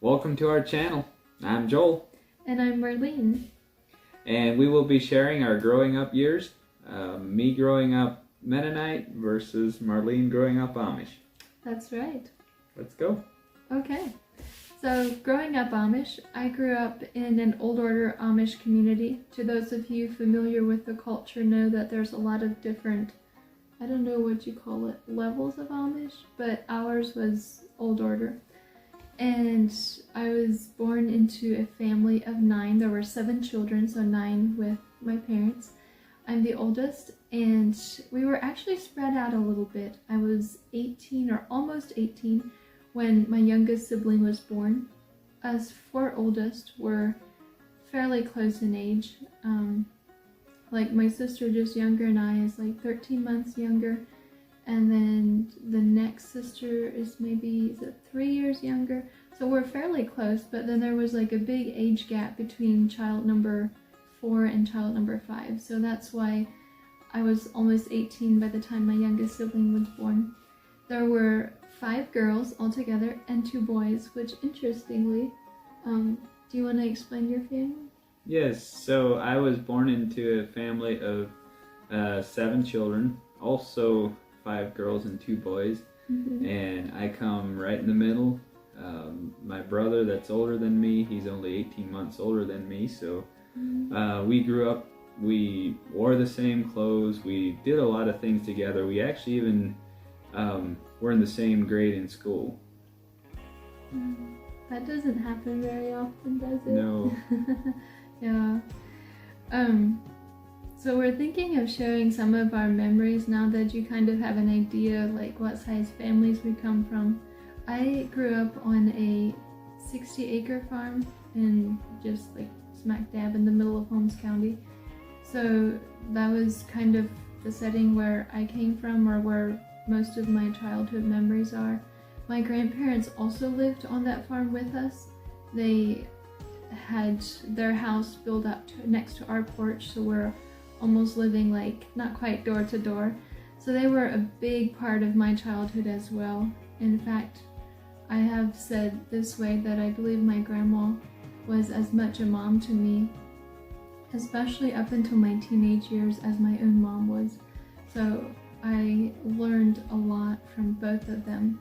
Welcome to our channel. I'm Joel. And I'm Marlene. And we will be sharing our growing up years. Me growing up Mennonite versus Marlene growing up Amish. That's right. Let's go. Okay. So, growing up Amish, I grew up in an old order Amish community. To those of you familiar with the culture know that there's a lot of different, I don't know what you call it, levels of Amish, but ours was old order. And I was born into a family of 9. There were 7 children, so 9 with my parents. I'm the oldest, and we were actually spread out a little bit. I was 18 or almost 18 when my youngest sibling was born. Us 4 oldest were fairly close in age. Like my sister just younger and I is like 13 months younger. And then the next sister is maybe 3 years younger. So we're fairly close, but then there was like a big age gap between child number 4 and child number 5. So that's why I was almost 18 by the time my youngest sibling was born. There were 5 girls altogether and 2 boys, which interestingly, do you want to explain your family? Yes, so I was born into a family of 7 children, also 5 girls and 2 boys, and I come right in the middle. My brother that's older than me, he's only 18 months older than me, so we grew up, we wore the same clothes, we did a lot of things together. We actually even were in the same grade in school. That doesn't happen very often, does it? No. Yeah. So we're thinking of sharing some of our memories now that you kind of have an idea like what size families we come from. I grew up on a 60-acre farm in just like smack dab in the middle of Holmes County. So that was kind of the setting where I came from, or where most of my childhood memories are. My grandparents also lived on that farm with us. They had their house built up next to our porch, so we're almost living like not quite door to door. So they were a big part of my childhood as well. In fact, I have said this way that I believe my grandma was as much a mom to me, especially up until my teenage years, as my own mom was. So I learned a lot from both of them,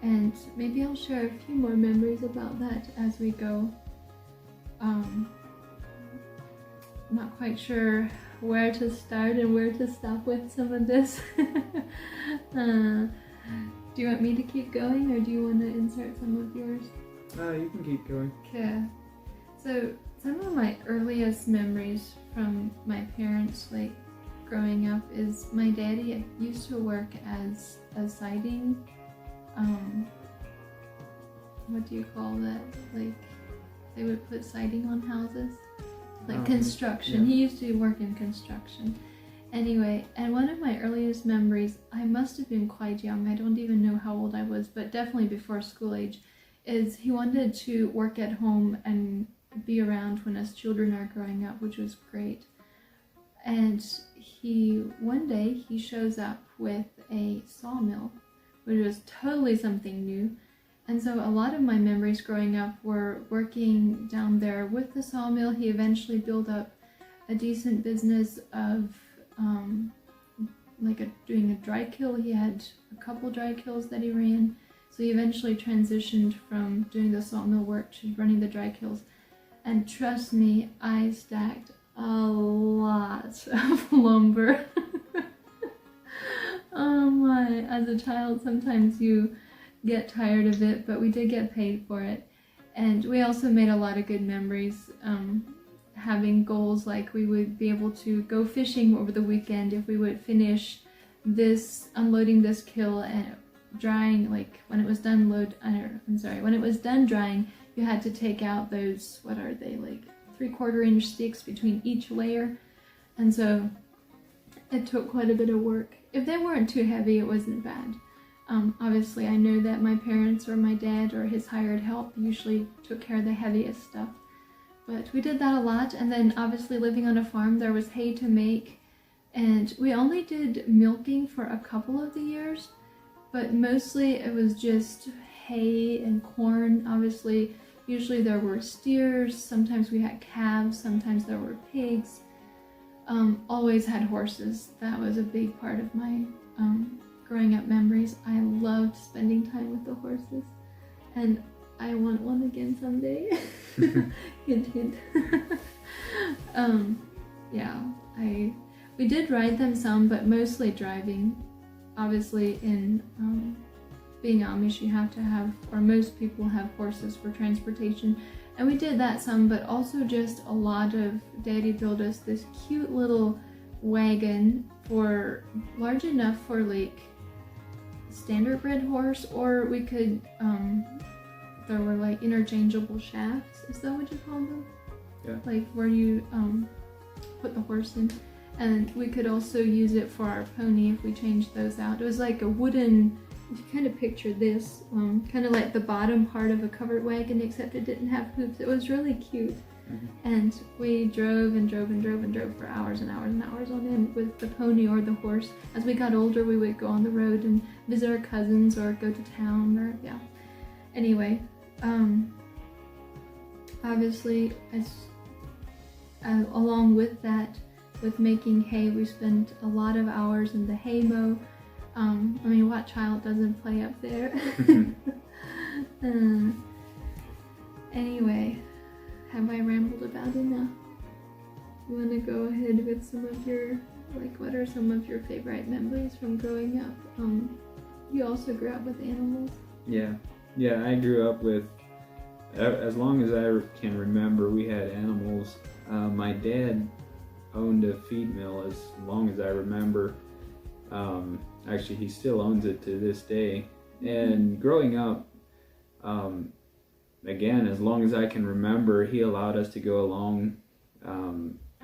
and maybe I'll share a few more memories about that as we go. I'm not quite sure where to start and where to stop with some of this. Do you want me to keep going, or do you want to insert some of yours? You can keep going. Okay. So some of my earliest memories from my parents, like growing up, is my daddy used to work as a siding, what do you call that? Like they would put siding on houses, like construction. Yeah. He used to work in construction. Anyway, and one of my earliest memories, I must have been quite young, I don't even know how old I was, but definitely before school age, is he wanted to work at home and be around when us children are growing up, which was great. And one day he shows up with a sawmill, which was totally something new. And so a lot of my memories growing up were working down there with the sawmill. He eventually built up a decent business of doing a dry kill. He had a couple dry kills that he ran. So he eventually transitioned from doing the sawmill work to running the dry kills. And trust me, I stacked a lot of lumber. Oh my, as a child, sometimes you get tired of it, but we did get paid for it. And we also made a lot of good memories, having goals like we would be able to go fishing over the weekend if we would finish unloading this kill and drying, like when it was done when it was done drying, you had to take out those, what are they, like 3/4 inch sticks between each layer. And so it took quite a bit of work. If they weren't too heavy, it wasn't bad. Obviously, I know that my parents or my dad or his hired help usually took care of the heaviest stuff. But we did that a lot, and then obviously living on a farm, there was hay to make, and we only did milking for a couple of the years, but mostly it was just hay and corn. Obviously, Usually there were steers, sometimes we had calves, sometimes there were pigs. Always had horses. That was a big part of my growing up memories. I loved spending time with the horses, and I want one again someday. Hint, hint. Yeah, we did ride them some, but mostly driving. Obviously, in being Amish, you have to have, or most people have horses for transportation. And we did that some, but also just a lot of, Daddy built us this cute little wagon large enough for like standardbred horse, or we could, there were like interchangeable shafts, is that what you call them? Yeah. Like where you put the horse in. And we could also use it for our pony if we changed those out. It was like a wooden, if you kind of picture this, kind of like the bottom part of a covered wagon, except it didn't have hoops. It was really cute. Mm-hmm. And we drove and drove and drove and drove for hours and hours and hours on end with the pony or the horse. As we got older, we would go on the road and visit our cousins or go to town, or yeah. Anyway, obviously, along with that, with making hay, we spent a lot of hours in the hay mow. I mean, what child doesn't play up there? Anyway, have I rambled about enough? You want to go ahead with some of your, like, what are some of your favorite memories from growing up? You also grew up with animals. Yeah, I grew up with, as long as I can remember, we had animals. My dad owned a feed mill as long as I remember. Actually, he still owns it to this day. And growing up, again, as long as I can remember, he allowed us to go along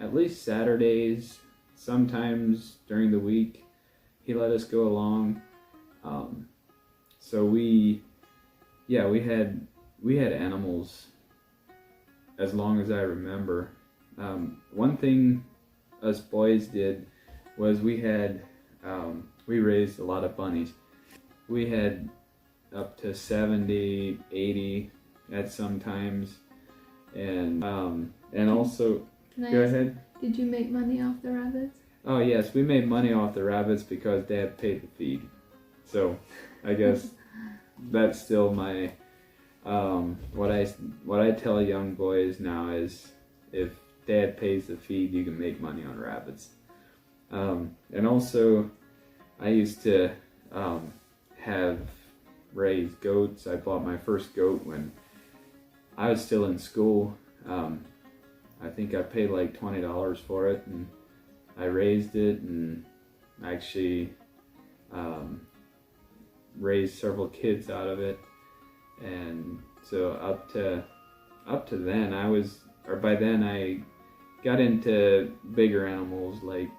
at least Saturdays, sometimes during the week. He let us go along. So we had animals as long as I remember. One thing us boys did was we raised a lot of bunnies. We had up to 70, 80 at some times, and also go ahead. Did you make money off the rabbits? Oh yes, we made money off the rabbits because Dad paid the feed. So I guess that's still my what I tell young boys now is, if Dad pays the feed, you can make money on rabbits. And also, I used to have raised goats. I bought my first goat when I was still in school. I think I paid like $20 for it, and I raised it and actually raised several kids out of it. And so up to then, by then I got into bigger animals like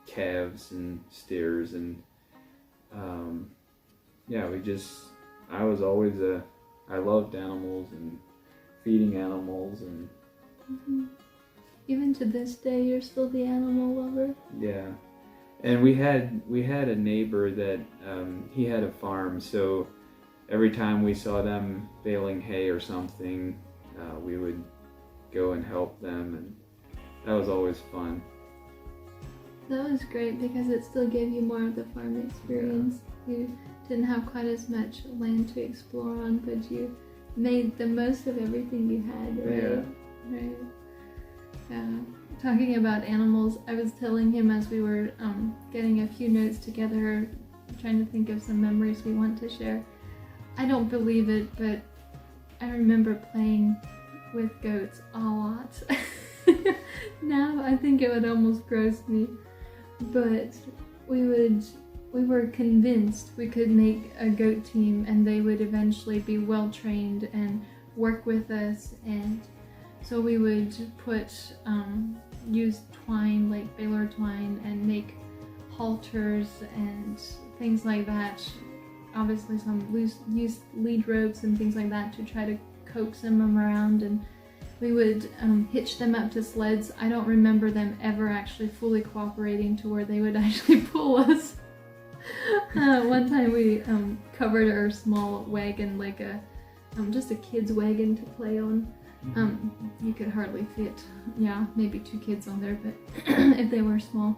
calves and steers, and I loved animals and feeding animals, and even to this day you're still the animal lover. Yeah. And we had a neighbor that he had a farm, so every time we saw them baling hay or something, we would go and help them, and that was always fun. That was great because it still gave you more of the farm experience. Yeah. You didn't have quite as much land to explore on, but you made the most of everything you had, right? Yeah. Right. Yeah. Talking about animals, I was telling him as we were getting a few notes together, trying to think of some memories we want to share. I don't believe it, but I remember playing with goats a lot. Now I think it would almost gross me. But we were convinced we could make a goat team, and they would eventually be well trained and work with us. And so we would use twine, like baler twine, and make halters and things like that. Obviously some use lead ropes and things like that to try to coax them around, and we would hitch them up to sleds. I don't remember them ever actually fully cooperating to where they would actually pull us. One time we covered our small wagon like a just a kid's wagon to play on. You could hardly fit, maybe 2 kids on there, but if they were small.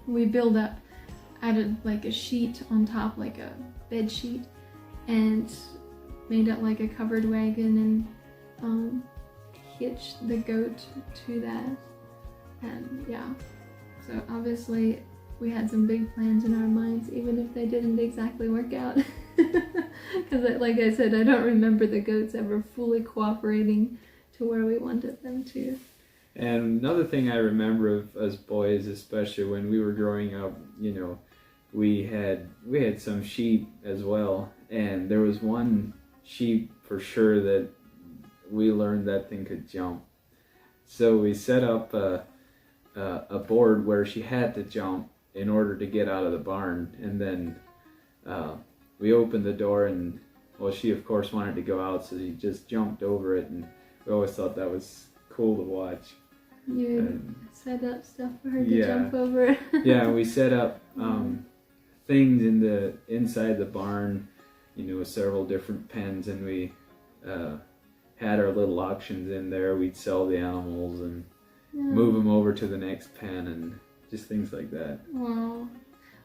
We added like a sheet on top, like a bed sheet, and made it like a covered wagon and hitched the goat to that. And so obviously we had some big plans in our minds, even if they didn't exactly work out. Because like I said, I don't remember the goats ever fully cooperating to where we wanted them to. And another thing I remember of us boys, especially when we were growing up, we had some sheep as well, and there was one sheep for sure that we learned that thing could jump. So we set up a board where she had to jump in order to get out of the barn, and then we opened the door, and she of course wanted to go out, so she just jumped over it, and we always thought that was cool to watch. You set up stuff for her to jump over. Yeah, we set up things inside the barn, several different pens, and we had our little auctions in there. We'd sell the animals and move them over to the next pen, and just things like that. Wow.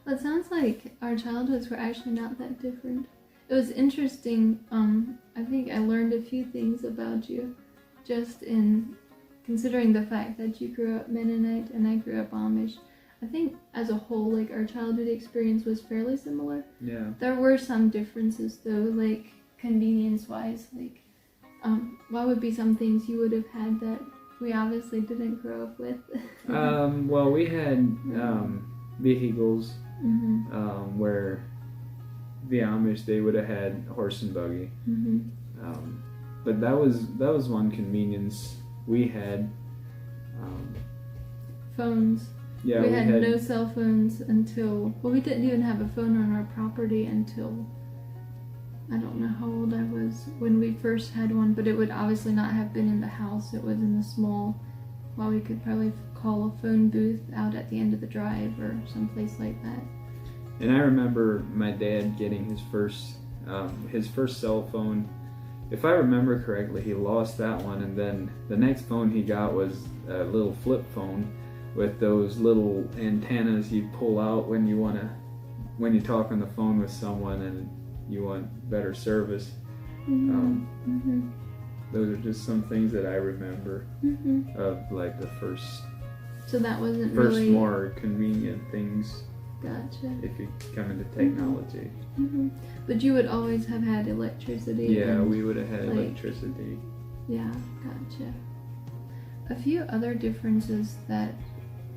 Well, it sounds like our childhoods were actually not that different. It was interesting. I think I learned a few things about you just in considering the fact that you grew up Mennonite and I grew up Amish. I think as a whole, like, our childhood experience was fairly similar. Yeah. There were some differences though, like convenience-wise. Like, what would be some things you would have had that we obviously didn't grow up with? Well, we had vehicles where the Amish, they would have had horse and buggy. But that was one convenience we had. Phones. Yeah, we had no cell phones until, we didn't even have a phone on our property until, I don't know how old I was when we first had one, but it would obviously not have been in the house. It was in the small, we could probably call a phone booth out at the end of the drive or someplace like that. And I remember my dad getting his first cell phone. If I remember correctly, he lost that one, and then the next phone he got was a little flip phone with those little antennas you pull out when you talk on the phone with someone and you want better service. Those are just some things that I remember of, like, the first. So that wasn't first really more convenient things. Gotcha. If you come into technology. But you would always have had electricity. Yeah, we would have had electricity. Yeah, gotcha. A few other differences that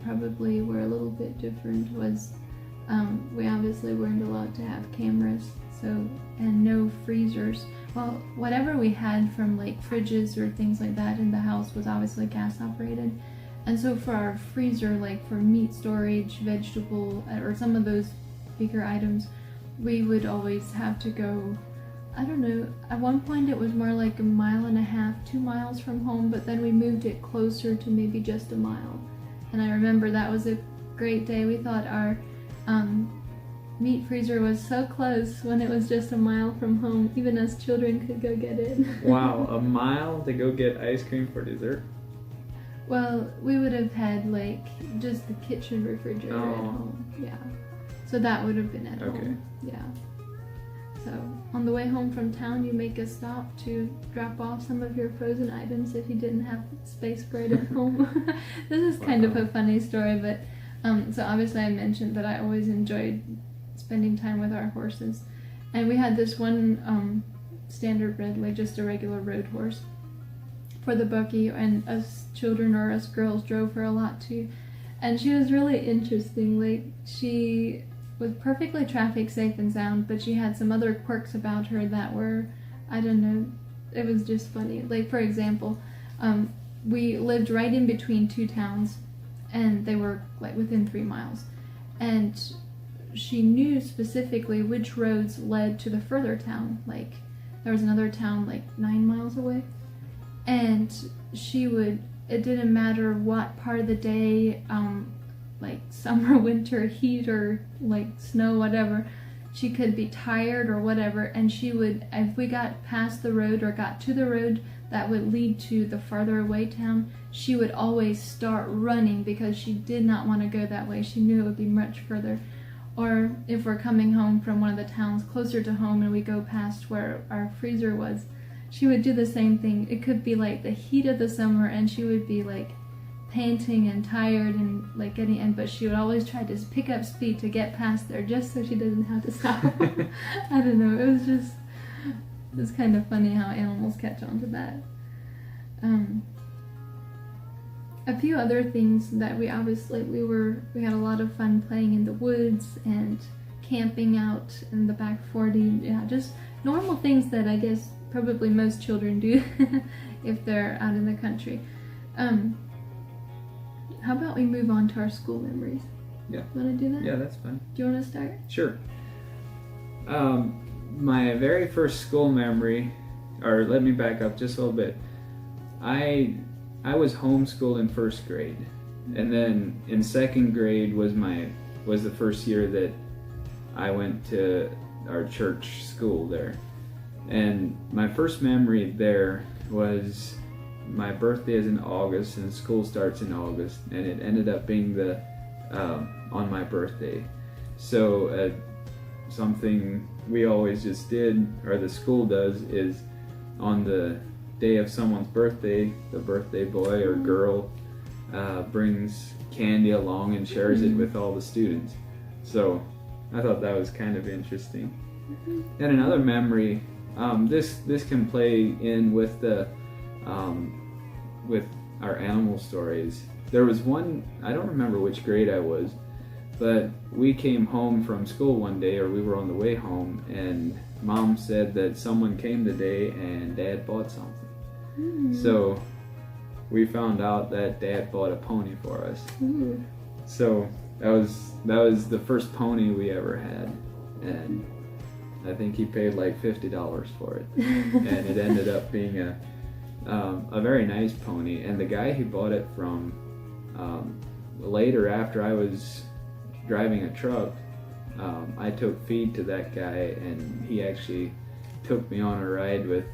probably were a little bit different was we obviously weren't allowed to have cameras, and no freezers. Well, whatever we had from like fridges or things like that in the house was obviously gas operated. And so for our freezer, like for meat storage, vegetable, or some of those bigger items, we would always have to go, I don't know, at one point it was more like 1.5 miles, 2 miles from home, but then we moved it closer to maybe just 1 mile. And I remember that was a great day. We thought our meat freezer was so close when it was just 1 mile from home. Even us children could go get it. Wow, 1 mile to go get ice cream for dessert? Well, we would have had like just the kitchen refrigerator at home. Yeah. So that would have been at home. Yeah. So on the way home from town, you make a stop to drop off some of your frozen items if you didn't have space for it at home. This is kind of a funny story, but so obviously I mentioned that I always enjoyed spending time with our horses. And we had this one standardbred, like just a regular road horse for the buggy, and us children or us girls drove her a lot too. And she was really interesting. Like, she was perfectly traffic safe and sound, but she had some other quirks about her that were, I don't know, it was just funny. Like, for example, we lived right in between 2 towns, and they were like within 3 miles. And she knew specifically which roads led to the further town. Like, there was another town like 9 miles away. And it didn't matter what part of the day, like summer, winter, heat, or like snow, whatever, she could be tired or whatever, and she would, if we got past the road or got to the road that would lead to the farther away town, she would always start running because she did not want to go that way. She knew it would be much further. Or if we're coming home from one of the towns closer to home and we go past where our freezer was, she would do the same thing. It could be like the heat of the summer and she would be like panting and tired and like getting in, but she would always try to pick up speed to get past there just so she doesn't have to stop. I don't know, it's kind of funny how animals catch on to that. A few other things that we had a lot of fun playing in the woods and camping out in the back 40. Yeah, just normal things that I guess probably most children do if they're out in the country. How about we move on to our school memories? Yeah. Want to do that? Yeah, that's fine. Do you want to start? Sure. My very first school memory, or let me back up just a little bit. I was homeschooled in first grade, and then in second grade was the first year that I went to our church school there. And my first memory there was my birthday is in August and school starts in August, and it ended up being on my birthday. So something we always just did, or the school does, is on the day of someone's birthday, the birthday boy or girl brings candy along and shares it with all the students. So I thought that was kind of interesting. And another memory, this can play in with with our animal stories. There was one, I don't remember which grade I was, but we came home from school one day, or we were on the way home, and Mom said that someone came today and Dad bought something. So we found out that Dad bought a pony for us. So that was the first pony we ever had, and I think he paid like $50 for it. And it ended up being a very nice pony. And the guy he bought it from, later after I was driving a truck, I took feed to that guy, and he actually took me on a ride with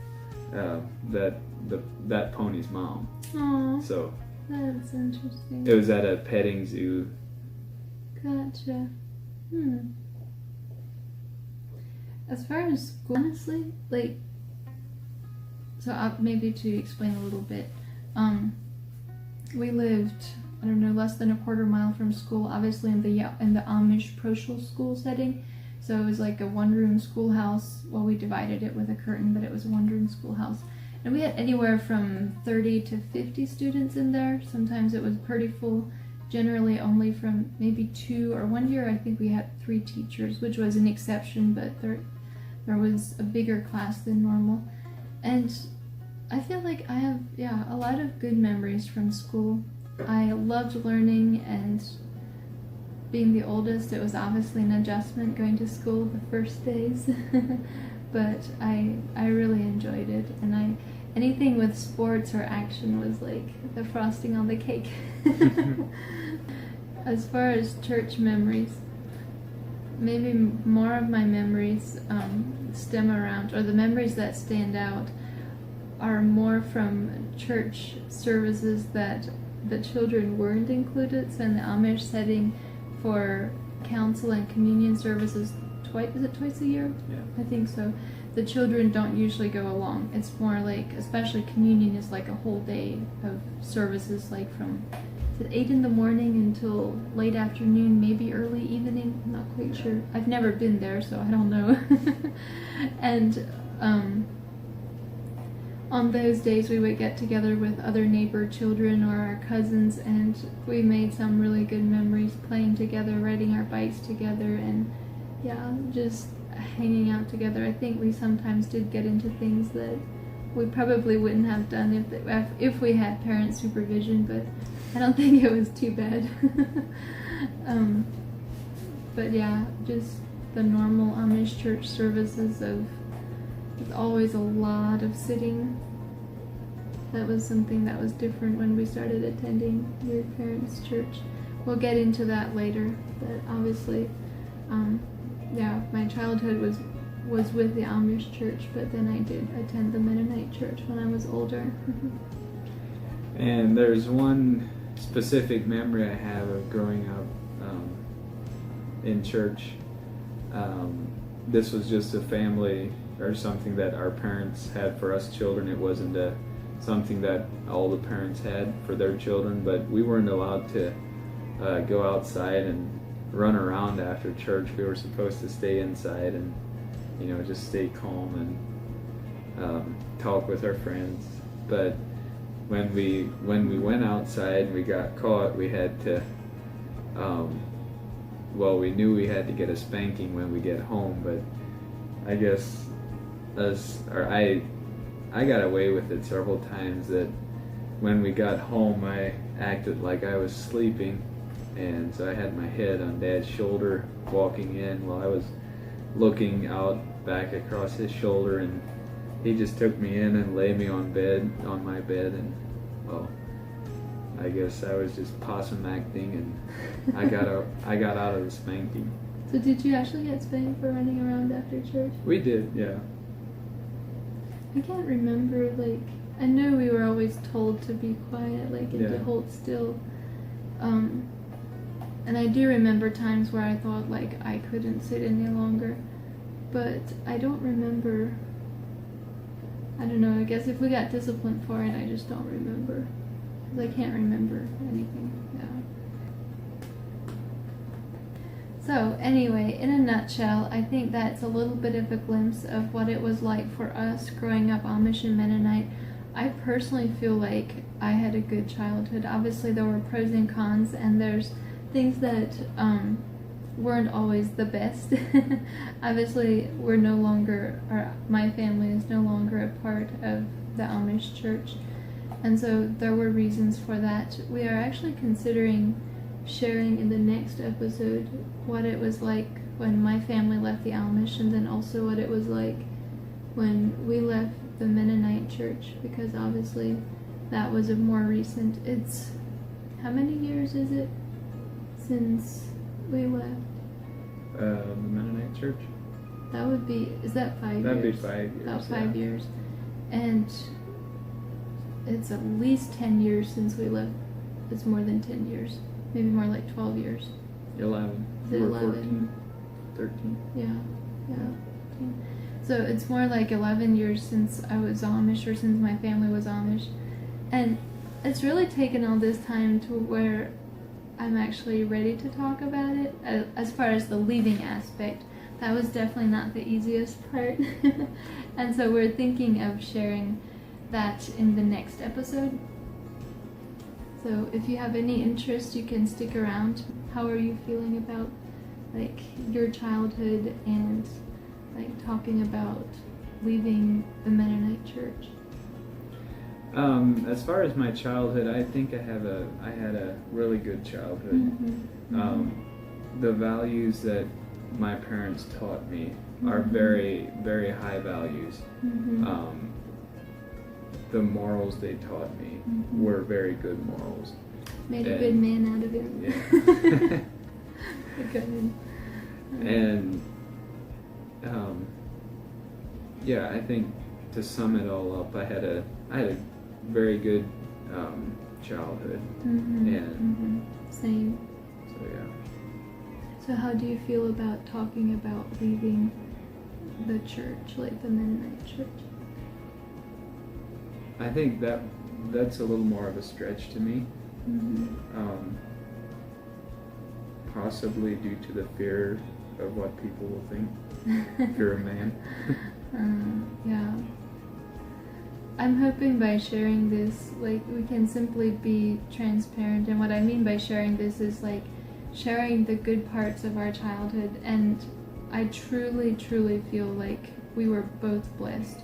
that pony's mom. Aww. So that's interesting. it was at a petting zoo. Gotcha. As far as school, honestly, maybe to explain a little bit, we lived, I don't know, less than a quarter mile from school, obviously in the Amish parochial school setting. So it was like a one-room schoolhouse. Well, we divided it with a curtain, but it was a one-room schoolhouse. And we had anywhere from 30 to 50 students in there. Sometimes it was pretty full, generally only from maybe 2, or one year I think we had 3 teachers, which was an exception, but there was a bigger class than normal. And I feel like I have, a lot of good memories from school. I loved learning, and being the oldest, it was obviously an adjustment going to school the first days. But I really enjoyed it, and anything with sports or action was like the frosting on the cake. As far as church memories, maybe more of my memories stem around, or the memories that stand out are more from church services that the children weren't included. So in the Amish setting, for council and communion services, is it twice a year? Yeah. I think so. The children don't usually go along. It's more like, especially communion is like a whole day of services, like from 8 in the morning until late afternoon, maybe early evening. I'm not quite sure. I've never been there, so I don't know. And on those days we would get together with other neighbor children or our cousins, and we made some really good memories playing together, riding our bikes together, and just hanging out together. I think we sometimes did get into things that we probably wouldn't have done if we had parent supervision, but I don't think it was too bad. But just the normal Amish church services with always a lot of sitting. That was something that was different when we started attending your parents' church. We'll get into that later, but obviously yeah, my childhood was with the Amish church, but then I did attend the Mennonite church when I was older. And there's one specific memory I have of growing up in church. This was just a family or something that our parents had for us children. It wasn't something that all the parents had for their children, but we weren't allowed to go outside and run around after church. We were supposed to stay inside and, just stay calm and talk with our friends. But when we went outside and we got caught, we had to we knew we had to get a spanking when we get home, but I guess I got away with it several times. That when we got home, I acted like I was sleeping, and so I had my head on Dad's shoulder walking in while I was looking out back across his shoulder, and he just took me in and laid me on my bed, and I guess I was just possum acting, and I got out of the spanking. So did you actually get spanked for running around after church? We did, yeah. I can't remember, I know we were always told to be quiet, and to hold still. And I do remember times where I thought, I couldn't sit any longer. But I don't remember, I don't know, I guess if we got disciplined for it, I just don't remember. Because I can't remember anything, So anyway, in a nutshell, I think that's a little bit of a glimpse of what it was like for us growing up Amish and Mennonite. I personally feel like I had a good childhood. Obviously there were pros and cons, and there's things that weren't always the best. Obviously my family is no longer a part of the Amish church, and so there were reasons for that. We are actually considering sharing in the next episode what it was like when my family left the Amish, and then also what it was like when we left the Mennonite church, because obviously that was a more recent, how many years is it since we left? The Mennonite church? Is that 5 years? That'd be 5 years. About 5 years. And it's at least 10 years since we left. It's more than 10 years. Maybe more like 12 years. 11. Is it 11? 13. Yeah. 13. So it's more like 11 years since I was Amish, or since my family was Amish. And it's really taken all this time to where I'm actually ready to talk about it. As far as the leaving aspect, that was definitely not the easiest part. And so we're thinking of sharing that in the next episode. So if you have any interest, you can stick around. How are you feeling about your childhood and talking about leaving the Mennonite church? As far as my childhood, I think I had a really good childhood. The values that my parents taught me are very, very high values. The morals they taught me were very good morals. Made a good man out of him. Yeah. Good. And I think to sum it all up, I had a very good childhood. And same. So yeah. So how do you feel about talking about leaving the church, the Menonite church? I think that's a little more of a stretch to me. Possibly due to the fear of what people will think. Fear of man. Yeah. I'm hoping by sharing this, we can simply be transparent. And what I mean by sharing this is sharing the good parts of our childhood. And I truly, truly feel like we were both blessed.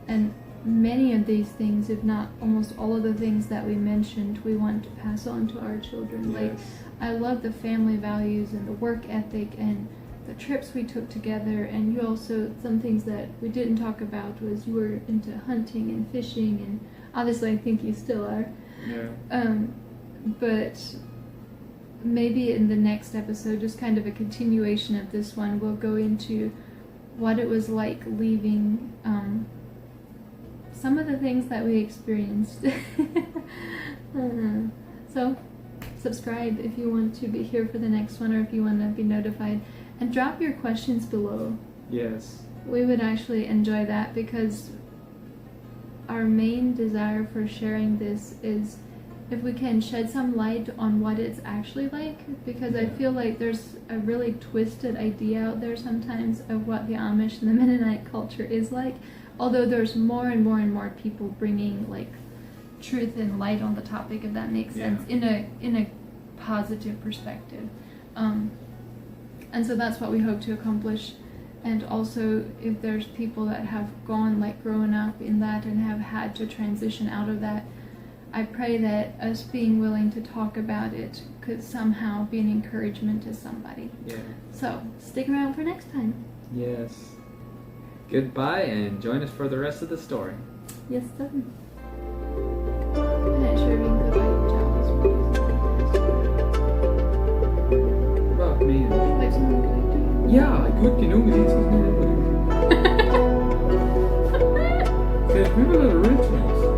And many of these things, if not almost all of the things that we mentioned, we want to pass on to our children. Yes. I love the family values and the work ethic and the trips we took together. And you also, some things that we didn't talk about was you were into hunting and fishing, and obviously I think you still are. Yeah. But maybe in the next episode, just kind of a continuation of this one, we'll go into what it was like leaving, some of the things that we experienced. So subscribe if you want to be here for the next one, or if you want to be notified, and drop your questions below. Yes. We would actually enjoy that, because our main desire for sharing this is if we can shed some light on what it's actually like, because I feel like there's a really twisted idea out there sometimes of what the Amish and the Mennonite culture is like, although there's more and more and more people bringing like truth and light on the topic, if that makes sense, in a positive perspective. And so that's what we hope to accomplish. And also, if there's people that have grown up in that and have had to transition out of that, I pray that us being willing to talk about it could somehow be an encouragement to somebody. Yeah. So, stick around for next time. Yes. Goodbye, and join us for the rest of the story. Yes, sir. I'm not sure if you can go Rock man. like someone going to. Ja, gut genug ist es nicht. There's people that are originals.